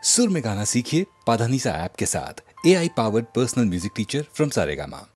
सुर में गाना सीखिए पाधानीसा ऐप के साथ। AI powered personal music teacher from Saregama.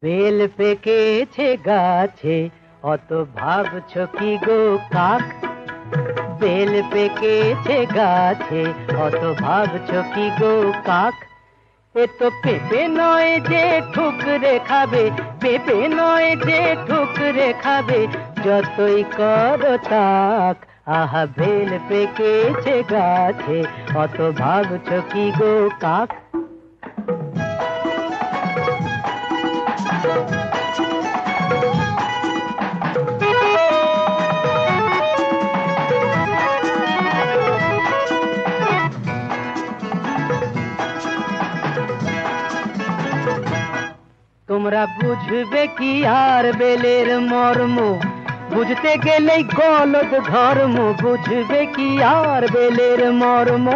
বেল পেকেছে গাছে অত ভাবছো কি গো কাক, বেল পেকেছে গাছে অত ভাবছো কি গো কাক। এ তো পেঁপে নয় যে ঠুকরে খাবে, পেঁপে নয় যে ঠুকরে খাবে, যতই করো তাক। আহা বেল পেকেছে গাছে অত ভাবছো কি গো কাক। তোমরা বুঝবে কি আর বেলের মর্ম, বুঝতে গেলেই গলদ ধর্ম। বুঝবে কি আর বেলের মর্ম,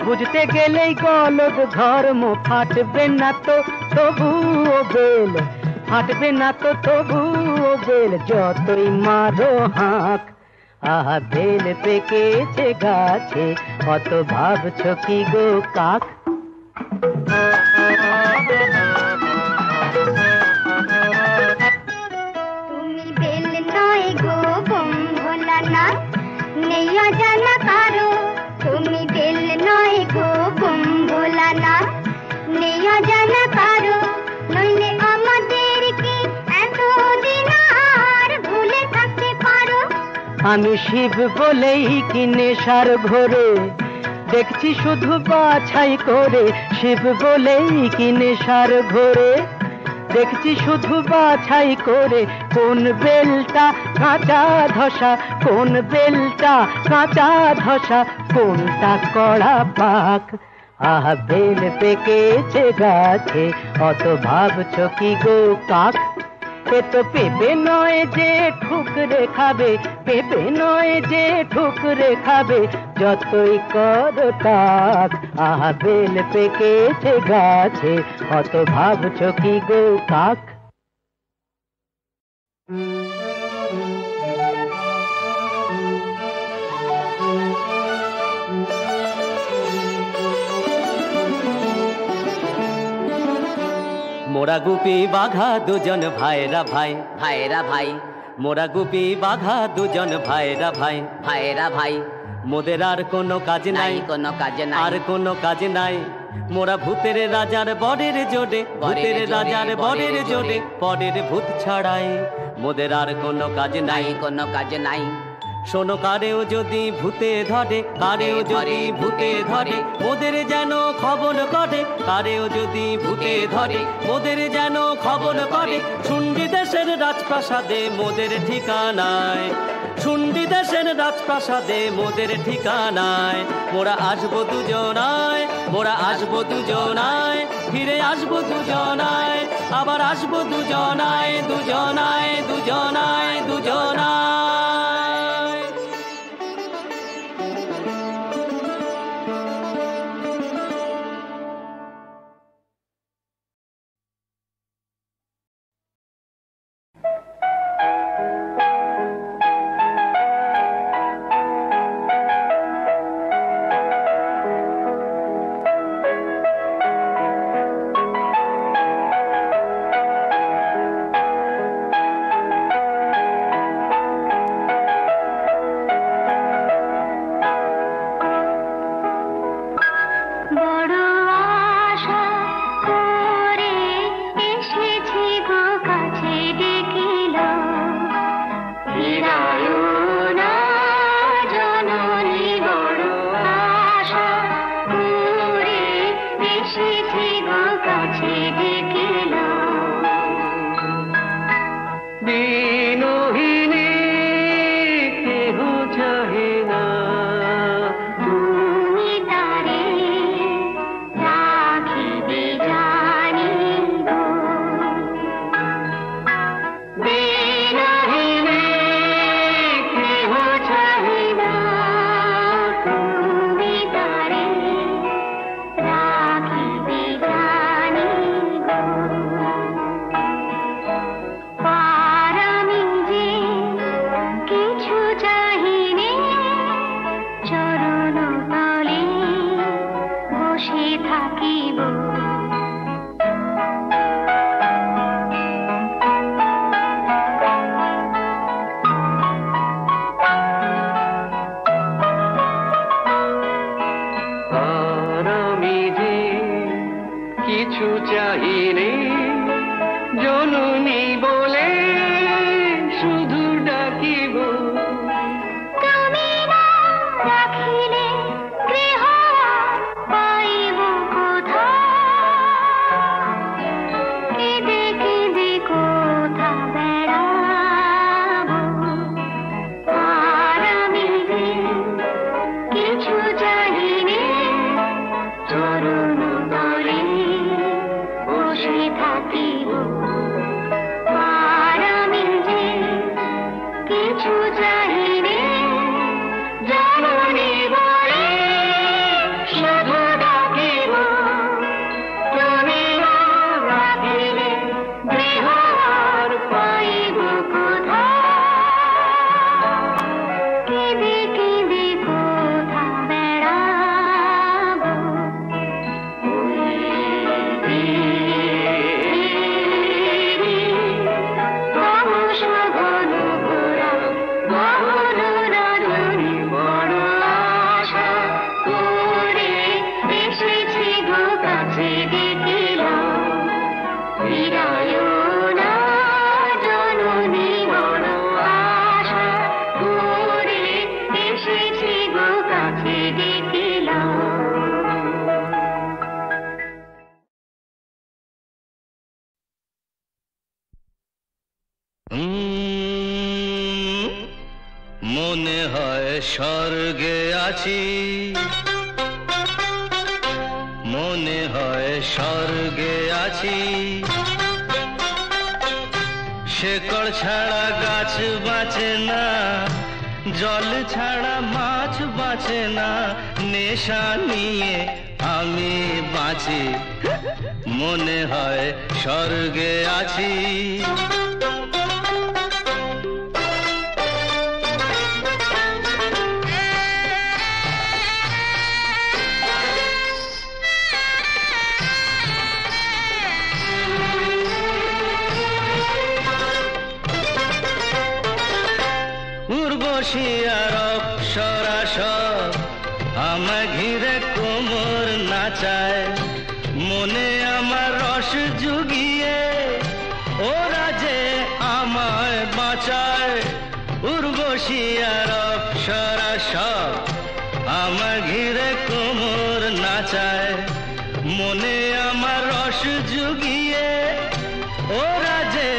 বুঝতে গেলেই গলদ ধর্ম। ফাটবে না তো তবুও বেল, ফাটবে না তো তবুও বেল, যতই মারো হাঁক। আহা বেল পেকেছে গাছে অত ভাবছো কি গো কাক। আমি শিব বলেই কি নেশার ঘোরে, দেখছি শুধু বাছাই করে শিব বলেই কি নেশার ঘোরে দেখছি শুধু বাছাই করে কোন বেলটা কাঁচা ধসা কোন বেলটা কাঁচা ধসা কোনটা কড়া পাক আহা বেল পেকেছে গাছে অত ভাবছো কি গো কাক এ তো পেঁপে নয় যে ঠুকরে খাবে পেঁপে নয় যে ঠুকরে খাবে যতই করো তাক আহা বেল পেকেছে গাছে অত ভাবছো কি গো কাক মোরা গুপি বাঘা দুজন ভাইরা ভাই ভাইরা ভাই মোরা গুপি বাঘা দুজন ভাইরা ভাই ভাইরা ভাই মোদের আর কোনো কাজ নাই কোনো কাজ নাই আর কোনো কাজ নাই মোরা ভূতের রাজার বরের জোড়ে ভূতের রাজার বরের জোড়ে পরের ভূত ছাড়াই মোদের আর কোনো কাজ নাই কোনো কাজ নাই শোনো কারেও যদি ভূতে ধরে কারেও যদি ভূতে ধরে মোদের যেন খবর করে কারেও যদি ভূতে ধরে মোদের যেন খবর করে শুন্ডি দেশের রাজপ্রাসাদে মোদের ঠিকানায় শুন্ডি দেশের রাজপ্রাসাদে মোদের ঠিকানায় মোরা আসবো দুজনায় মোরা আসবো দুজনায় ফিরে আসবো দুজনায় আবার আসবো দুজনায় দুজনায় দুজনায় দুজনায় চরণ তলে বসে থাকিব মনে হয় স্বর্গে আছি, মনে হয় স্বর্গে আছি। শেকড় ছাড়া গাছ বাঁচে না, জল ছাড়া মাছ বাঁচে না, নেশা নিয়ে আমি বাঁচি, মনে হয় স্বর্গে আছি। উর্বশী আর অপ্সরা সব আমায় ঘিরে কোমর নাচায়, মনে আমার রস জুগিয়ে ওরা যে আমায় বাঁচায়। উর্বশী আর অপ্সরা সব আমায় ঘিরে কোমর নাচায়, মনে আমার রস জুগিয়ে ওরা যে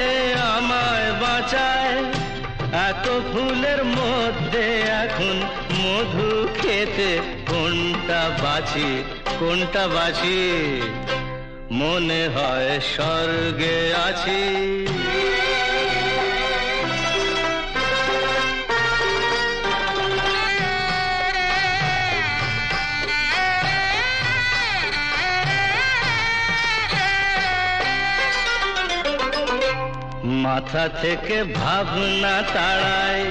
আমায় বাঁচায়। এত ফুলের মধ্যে এখন মধু খেতে কোনটা বাছি, কোনটা বাছি, মনে হয় স্বর্গে আছি। মাথা থেকে ভাবনা তাড়ায়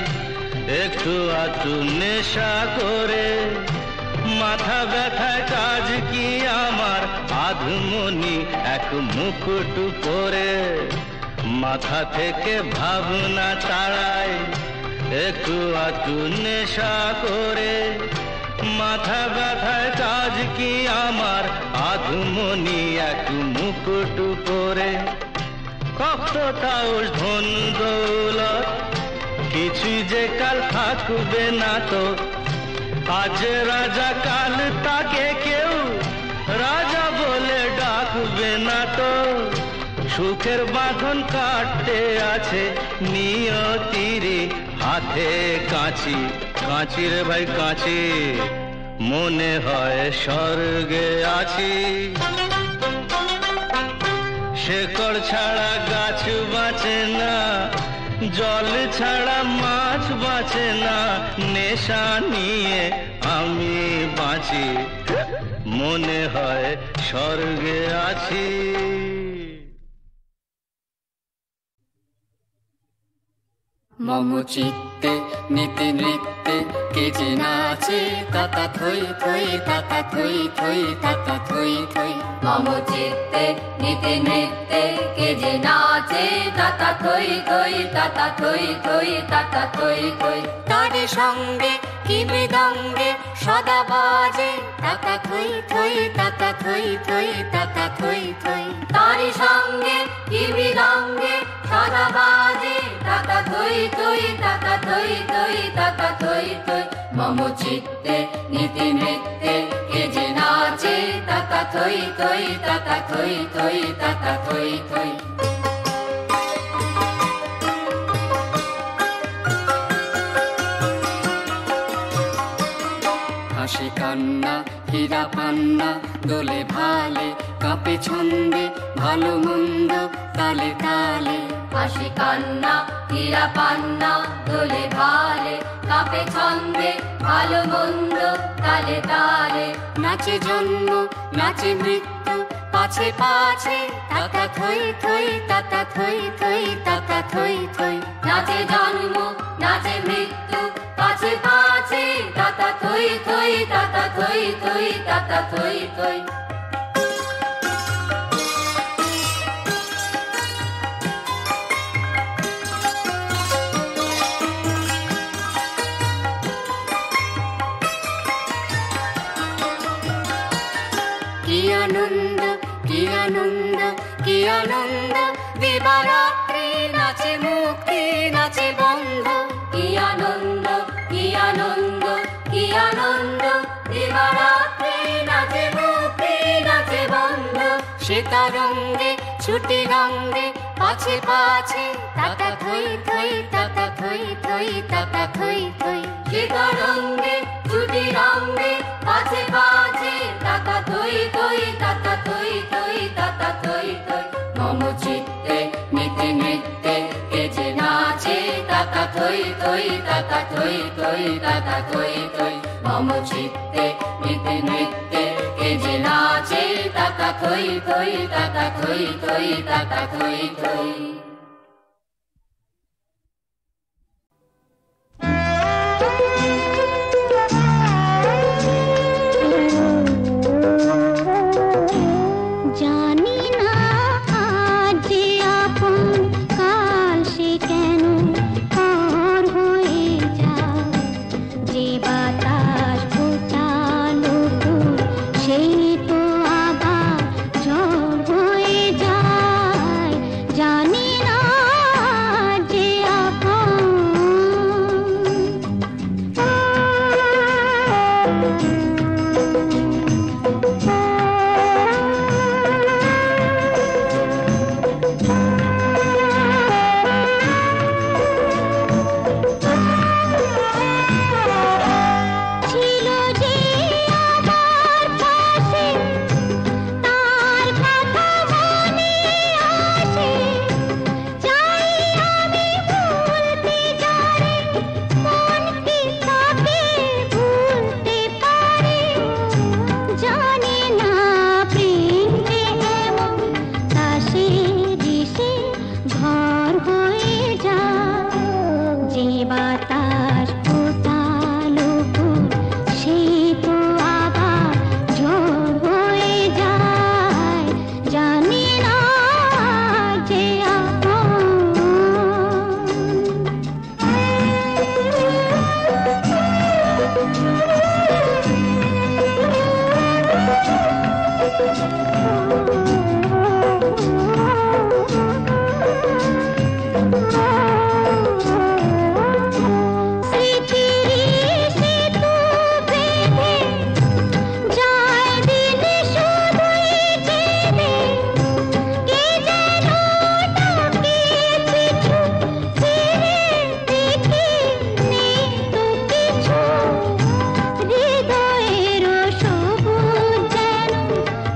একটু আধটু নেশা করে, মাথা ব্যথায় কাজ কি আমার আধমনি এক মুকুট পরে। মাথা থেকে ভাবনা তাড়ায় একটু আধটু নেশা করে, মাথা ব্যথায় কাজ কি আমার আধমনি এক মুকুট পরে। কত তাউস ধন দৌলত কিছুই যে কাল থাকবে না তো, আজ রাজা কাল তাকে কেউ রাজা বলে ডাকবে না তো। সুখের বাঁধন কাটতে আছে নিয়তির হাতে কাঁচি, কাঁচি রে ভাই কাঁচি, মনে হয় স্বর্গে আছি। শেকড় ছাড়া গাছ বাঁচে না, জল ছাড়া মাছ বাঁচে না, নেশা নিয়ে আমি বাঁচি, মনে হয় স্বর্গে আছি। মম চিত্তে নীতি নৃত্যে কে যে নাচে, তাতা থই থই তাতা থই থই তাতা থই থই। মম চিত্তে নীতি নৃত্যে কে যে নাচে, তাতা থই থই তাতা থই থই তাতা থই থই। তারে সঙ্গে কি মৃদঙ্গে সদা বাজে, তাতা থই থই তাতা থই থই তাতা থই থই। তারি সঙ্গে কি মৃদঙ্গে সদা বাজে, তাতা থই থই তাতা থই থই তাতা থই থই। মম চিত্তে নীতি নৃত্যে কে যে নাচে, তাতা থই থই তাতা থই থই তাতা থই থই। হাসি কান্না হীরা পান্না দোলে ভালে, কাঁপে ছন্দে ভালো মন্দ তালে তালে। হাসি কান্না হীরা পান্না দোলে ভালে, কাঁপে ছন্দে ভালো মন্দ তালে তালে। নাচে জন্ম নাচে মৃত্যু পাছে পাছে, তাতা থই থই তাতা থই থই তাতা থই থই। নাচে জন্ম নাচে মৃত্যু পাছে পাছে, তাতা থই থই তাতা থই থই তাতা থই থই। কি আনন্দ কি আনন্দ কি আনন্দ, দিবারাত্রি নাচে মুক্তি নাচে বন্ধ। কি আনন্দ কি আনন্দ কি আনন্দ, দিবারাত্রি নাচে মুক্তি নাচে বন্ধ। সীতারঙ্গে ছুটি রঙ্গে পাছে পাছে, তাতা থই থই তাতা থই থই তাতা থই থই। শীতরঙ্গে ছুটি রঙ্গে কাছে কাছে তাতা থই থই তাতা থই থই তাতা থই থই মম চিত্তে নীতি নৃত্যে কে যে নাচে তাতা থই থই তাতা থই থই তাতা থই থই মম চিত্তে নীতি নৃত্যে কে যে নাচে তাতা থই থই তাতা থই থই তাতা থই থই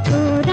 তোরা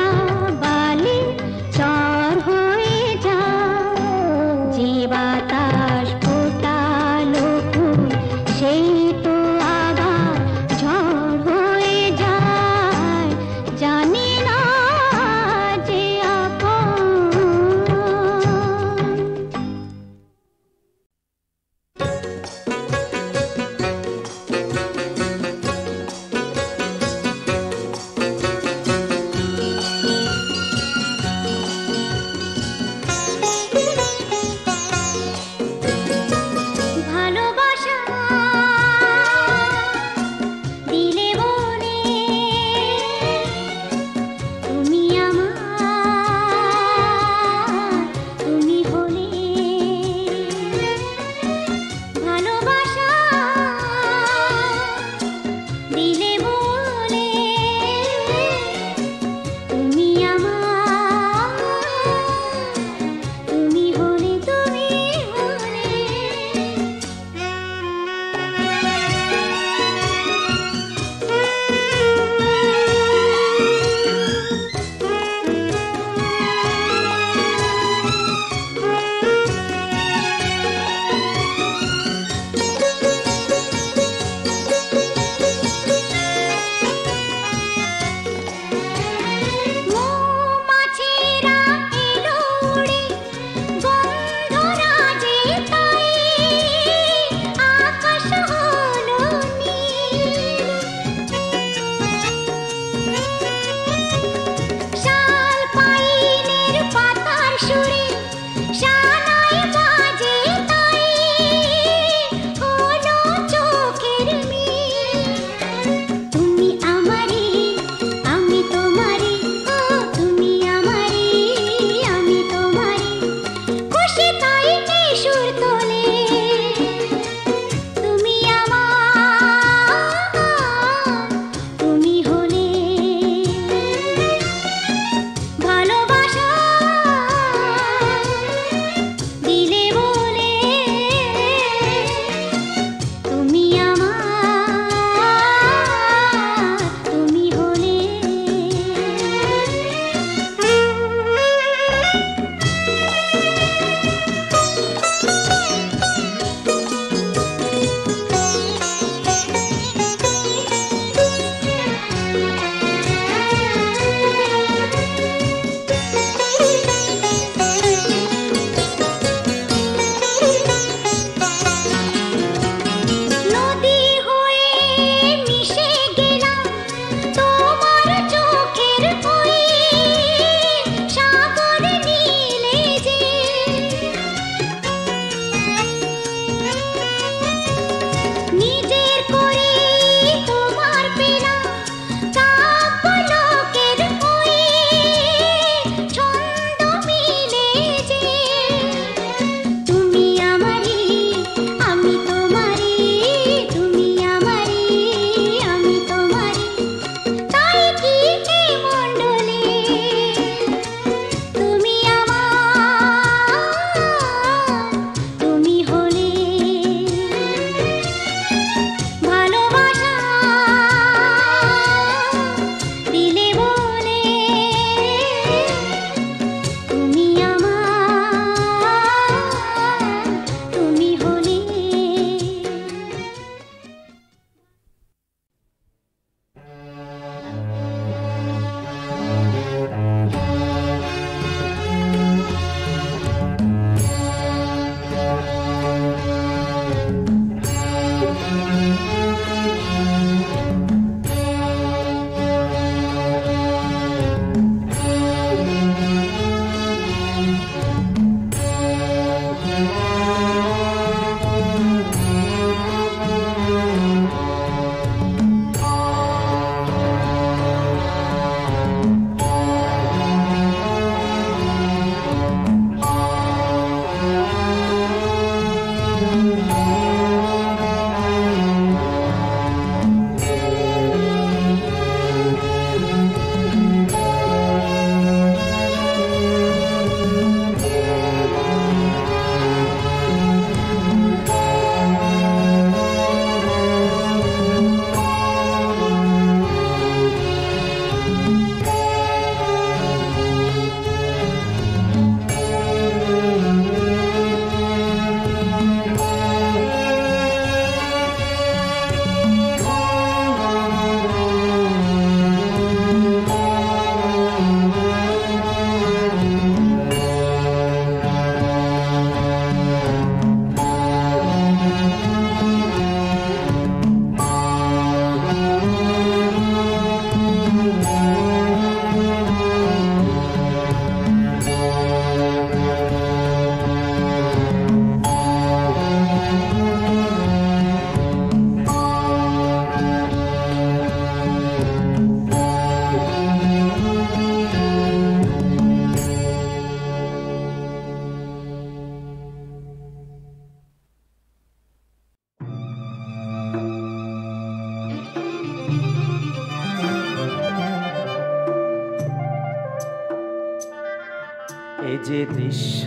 এ যে দৃশ্য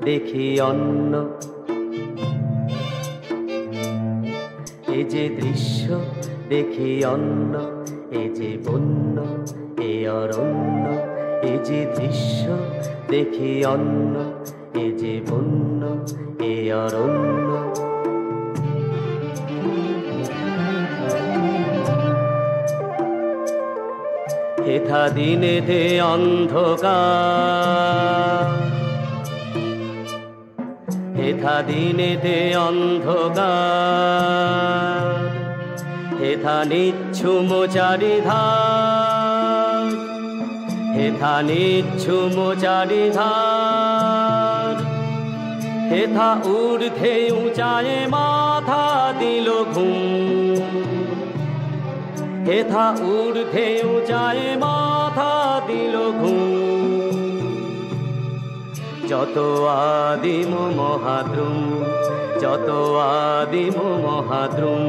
দেখি অন্য, এ যে দৃশ্য দেখি অন্য, এ যে বন্য এ অরণ্য, এ যে দৃশ্য দেখি অন্য, এ যে বন্য এ অরণ্য। হেথা দিনেতে অন্ধকার, হেথা দিনেতে অন্ধকার, হেথা নিচ্ছুম চারিধার, হেথা নিচ্ছুম চারিধার, হেথা ঊর্ধ্বে উঁচায়ে মাথা দিল ঘুম, হেথা ঊর্ধ্বে উঁচায়ে মাথা দিল ঘুম। যত আদিম মহাদ্রুম, যত আদিম মহাদ্রুম,